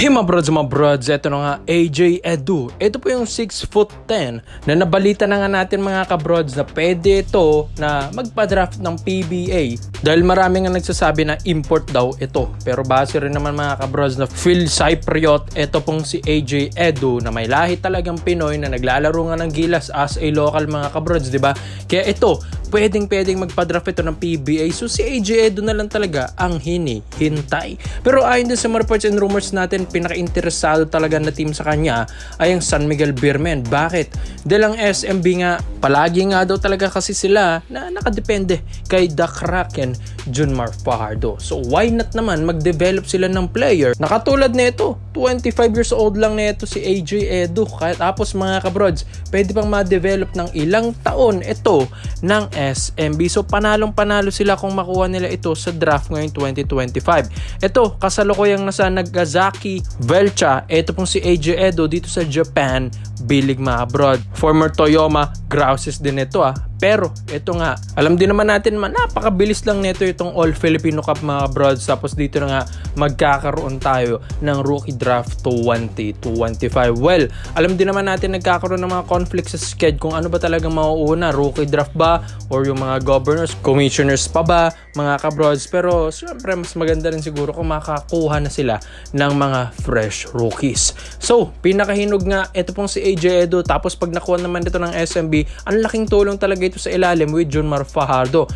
Hey mga brods, ito na nga AJ Edu. Ito po yung 6'10" na nabalita na nga natin mga kabrods na pwede ito na magpa-draft ng PBA. Dahil marami nga nagsasabi na import daw ito. Pero base rin naman mga kabrods na Phil Cypriot, ito pong si AJ Edu na may lahi talagang Pinoy na naglalaro nga ng Gilas as a local mga kabrods, diba? Kaya ito, pwedeng magpa-draft ito ng PBA. So si AJ Edu na lang talaga ang hinihintay. Pero ayon din sa mga reports and rumors natin, pinaka-interesado talaga na team sa kanya ay ang San Miguel Beermen. Bakit? Dahil ang SMB nga, palagi nga daw talaga kasi sila na nakadepende kay The Kraken, Junmar Fajardo. So why not naman mag-develop sila ng player na katulad nito, 25 years old lang nito si AJ Edu. Kaya tapos mga kabrods, pwede pang ma-develop ng ilang taon ito ng SMB. So panalong-panalo sila kung makuha nila ito sa draft ngayon 2025. Ito, kasalukuyang nasa Nagasaki Velcha, ito pong si AJ Edu dito sa Japan, bilig mga abroad. Former Toyoma Grouses din ito Pero ito nga, alam din naman natin napakabilis lang nito itong All Filipino Cup mga broads. Tapos dito na nga magkakaroon tayo ng rookie draft 2025. Well, alam din naman natin nagkakaroon ng mga conflicts sa schedule kung ano ba talagang mauuna, rookie draft ba or yung mga governors, commissioners pa ba mga kabroads. Pero syempre mas maganda rin siguro kung makakuha na sila ng mga fresh rookies. So, pinakahinog nga ito pong si AJ Edu. Tapos pag nakuha naman dito ng SMB, ang laking tulong talaga ito sa ilalim with Junmar Fajardo.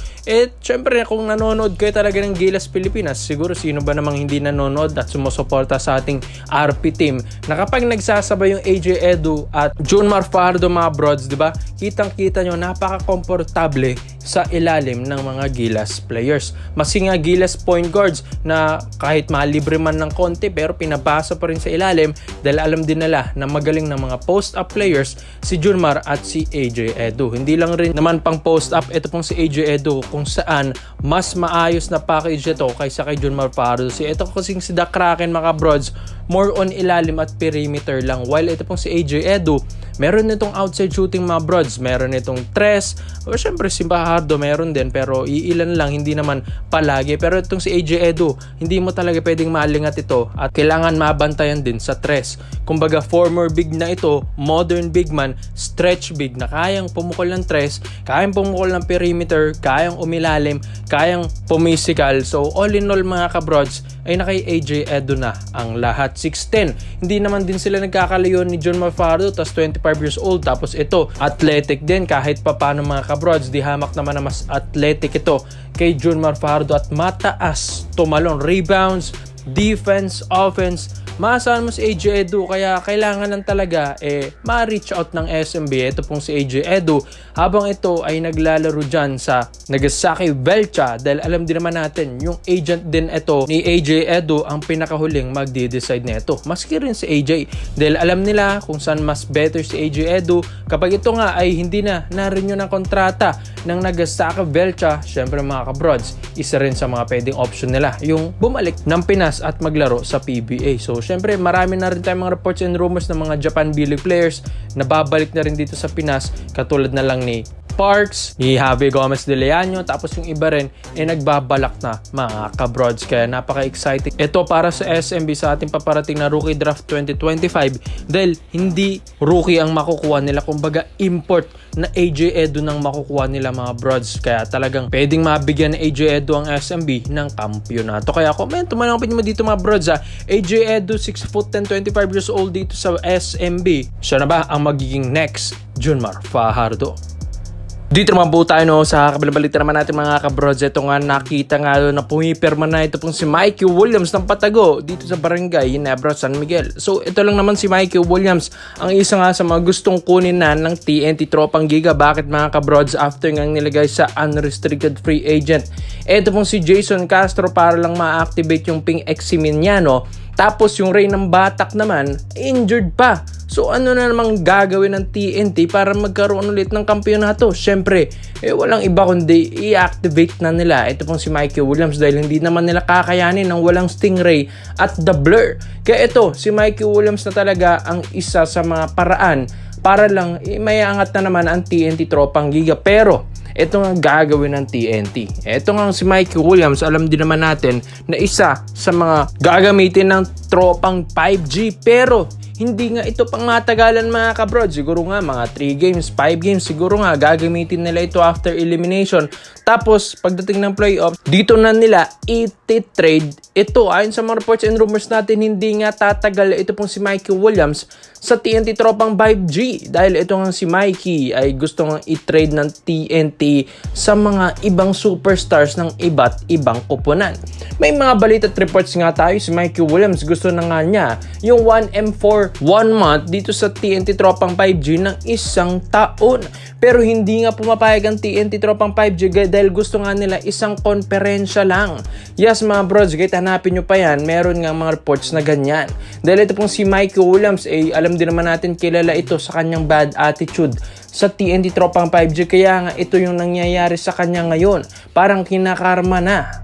Syempre kung nanonood kayo talaga ng Gilas Pilipinas, siguro sino ba namang hindi nanonood at sumusuporta sa ating RP team na kapag nagsasabay yung AJ Edu at Junmar Fajardo mga broads, diba? Kitang-kita nyo, napaka-komportable sa ilalim ng mga Gilas players. Masing nga Gilas point guards na kahit malibre man ng konti pero pinabasa pa rin sa ilalim dahil alam din nila na magaling ng mga post-up players si Junmar at si AJ Edu. Hindi lang rin naman pang post-up, ito pong si AJ Edu kung saan mas maayos na package ito kaysa kay Junmar Fajardo. Ito kasing si The Kraken mga broads, more on ilalim at perimeter lang. While ito pong si AJ Edu, meron nitong outside shooting mga broads, meron nitong tres, o syempre si Fajardo meron din pero iilan lang, hindi naman palagi. Pero itong si AJ Edu, hindi mo talaga pwedeng maalingat ito at kailangan mabantayan din sa tres. Kumbaga former big na ito, modern big man, stretch big na kayang pumukol ng tres, kayang pumukol ng perimeter, kayang umilalim, kayang pumisikal. So all in all mga kabroads, ay na kay AJ Edu na ang lahat. 6'10". Hindi naman din sila nagkakalayo ni Junmar Fajardo, tas 25 years old. Tapos ito, athletic din kahit papano mga kabroads. Di hamak naman na mas athletic ito kay Junmar Fajardo at mataas tumalon, rebounds, defense, offense. Maasahan mo si AJ Edu, kaya kailangan lang talaga ma-reach out ng SMB. Ito pong si AJ Edu habang ito ay naglalaro dyan sa Nagasaki Velcha dahil alam din naman natin yung agent din ito ni AJ Edu ang pinakahuling magde-decide nito. Maski rin si AJ dahil alam nila kung saan mas better si AJ Edu kapag ito nga ay hindi na renew ng kontrata ng Nagasaki Velcha. Syempre mga kabroads, isa rin sa mga pwedeng option nila yung bumalik ng Pinas at maglaro sa PBA. So syempre marami na rin tayong mga reports and rumors ng mga Japan B-League players na babalik na rin dito sa Pinas, katulad na lang ni Parks, ni Javi Gomez de Leaño, tapos yung iba rin nagbabalak na mga kabroads. Kaya napaka-exciting ito para sa SMB sa ating paparating na rookie draft 2025 dahil hindi rookie ang makukuha nila, kumbaga import na AJ Edu nang makukuha nila mga broads. Kaya talagang pwedeng mabigyan ni AJ Edu ang SMB ng kampyonato. Kaya komento man ang opinion mo dito mga broads AJ Edu, 6'10", 25 years old dito sa SMB. Siya na ba ang magiging next Junmar Fajardo? Dito naman po tayo sa kabilang balita naman natin mga kabroads. Ito nga nakita nga na pumipirma na ito pong si Mikey Williams ng Patago dito sa Barangay Ginebra, San Miguel. So ito lang naman si Mikey Williams ang isa nga sa mga gustong kunin na ng TNT Tropang Giga. Bakit mga kabroads? After nga nilagay sa unrestricted free agent ito pong si Jason Castro para lang ma-activate yung Ping Eximiniano. Tapos yung Ray ng Batak naman, injured pa. So ano na namang gagawin ng TNT para magkaroon ulit ng kampyonato? Syempre, walang iba kundi i-activate na nila ito pong si Mikey Williams dahil hindi naman nila kakayanin ng walang Stingray at The Blur. Kaya ito, si Mikey Williams na talaga ang isa sa mga paraan para lang may angat na naman ang TNT Tropang Giga. Pero ito nga gagawin ng TNT. Ito nga si Mikey Williams, alam din naman natin na isa sa mga gagamitin ng tropang 5G, pero hindi nga ito pang matagalan mga kabrod. Siguro nga mga 3 games, 5 games, siguro nga gagamitin nila ito after elimination. Tapos pagdating ng playoffs, dito na nila i-trade ito. Ayon sa mga reports and rumors natin, hindi nga tatagal ito pong si Mikey Williams sa TNT tropang 5G. Dahil ito nga si Mikey ay gusto nga i-trade ng TNT sa mga ibang superstars ng iba't ibang koponan. May mga balita at reports nga tayo, si Mikey Williams gusto na nga niya yung 1M for 1 month dito sa TNT tropang 5G ng 1 taon. Pero hindi nga pumapayag ang TNT tropang 5G dahil gusto nga nila isang konferensya lang. Yes mga bros, kahit hanapin nyo pa yan, meron nga mga reports na ganyan. Dahil ito pong si Mikey Williams, alam din naman natin kilala ito sa kanyang bad attitude sa TNT tropang 5G, kaya nga ito yung nangyayari sa kanya ngayon. Parang kinakarma na.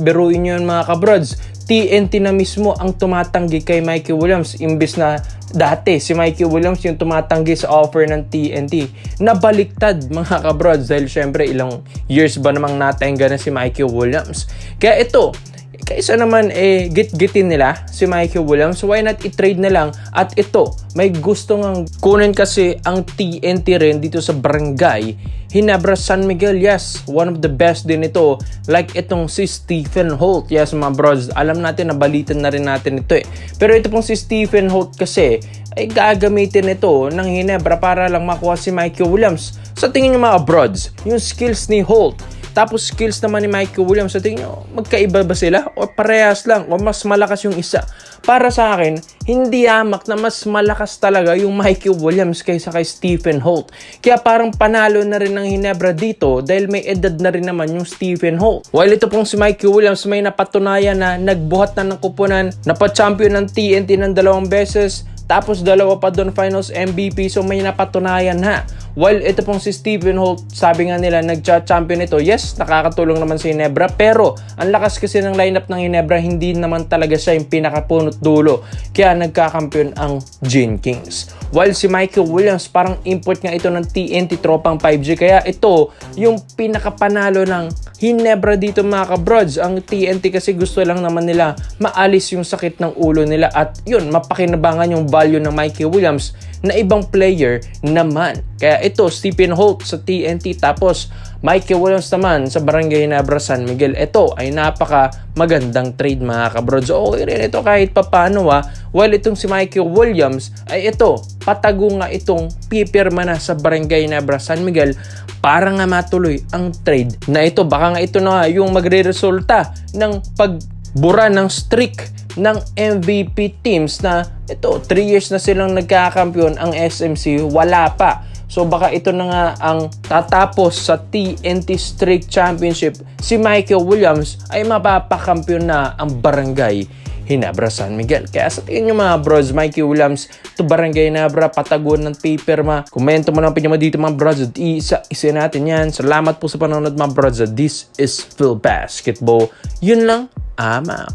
Biruin nyo yun mga kabrods, TNT na mismo ang tumatanggi kay Mikey Williams imbis na dati si Mikey Williams yung tumatanggi sa offer ng TNT. Nabaliktad mga kabrods dahil syempre ilang years ba namang natenga na si Mikey Williams. Kaya ito, kaysa naman git-gitin nila si Mikey Williams, why not i-trade na lang? At ito, may gusto ngang kunin kasi ang TNT rin dito sa Barangay Ginebra San Miguel. Yes, one of the best din ito. Like itong si Stephen Holt. Yes mga bros, alam natin, nabalitan na rin natin ito Pero ito pong si Stephen Holt kasi ay gagamitin ito ng Ginebra para lang makuha si Mikey Williams. Sa tingin nyo mga bros, yung skills ni Holt tapos skills naman ni Mikey Williams, sa tingin nyo, magkaiba ba sila? O parehas lang? O mas malakas yung isa? Para sa akin, hindi hamak na mas malakas talaga yung Mikey Williams kaysa kay Stephen Holt. Kaya parang panalo na rin ng Ginebra dito dahil may edad na rin naman yung Stephen Holt. While ito pong si Mikey Williams, may napatunayan na nagbuhat na ng kupunan, napa-champion ng TNT ng 2 beses, tapos 2 pa doon finals MVP, so may napatunayan na. While ito pong si Stephen Holt, sabi nga nila nagcha-champion ito. Yes, nakakatulong naman si Ginebra, pero ang lakas kasi ng lineup ng Ginebra, hindi naman talaga siya yung pinakapunot dulo. Kaya nagkakampiyon ang Gin Kings. While si Mikey Williams, parang import nga ito ng TNT tropang 5G. Kaya ito yung pinakapanalo ng Ginebra dito mga kabrods. Ang TNT kasi gusto lang naman nila maalis yung sakit ng ulo nila at yun, mapakinabangan yung value ng Mikey Williams na ibang player naman. Kaya ito, Stephen Holt sa TNT, tapos Mikey Williams naman sa Barangay Ginebra San Miguel. Ito ay napaka magandang trade mga kabrods. Okay rin ito kahit papano While itong si Mikey Williams ay ito, patago nga itong pipirma na sa Barangay Ginebra San Miguel para nga matuloy ang trade na ito. Baka nga ito na yung magre-resulta ng pagbura ng streak ng MVP teams na ito, 3 years na silang nagkakampiyon, ang SMC wala pa. So baka ito na nga ang tatapos sa TNT Streak Championship. Si Mikey Williams ay mapapakampiyon na ang Barangay Ginebra San Miguel. Kaya sa tingin nyo mga bros, Mikey Williams to Barangay Ginebra, patagon ng paper komento mo lang pinyo dito mga bros. Isa natin yan. Salamat po sa panonood mga bros. This is Phil Basketball. Yun lang, ama.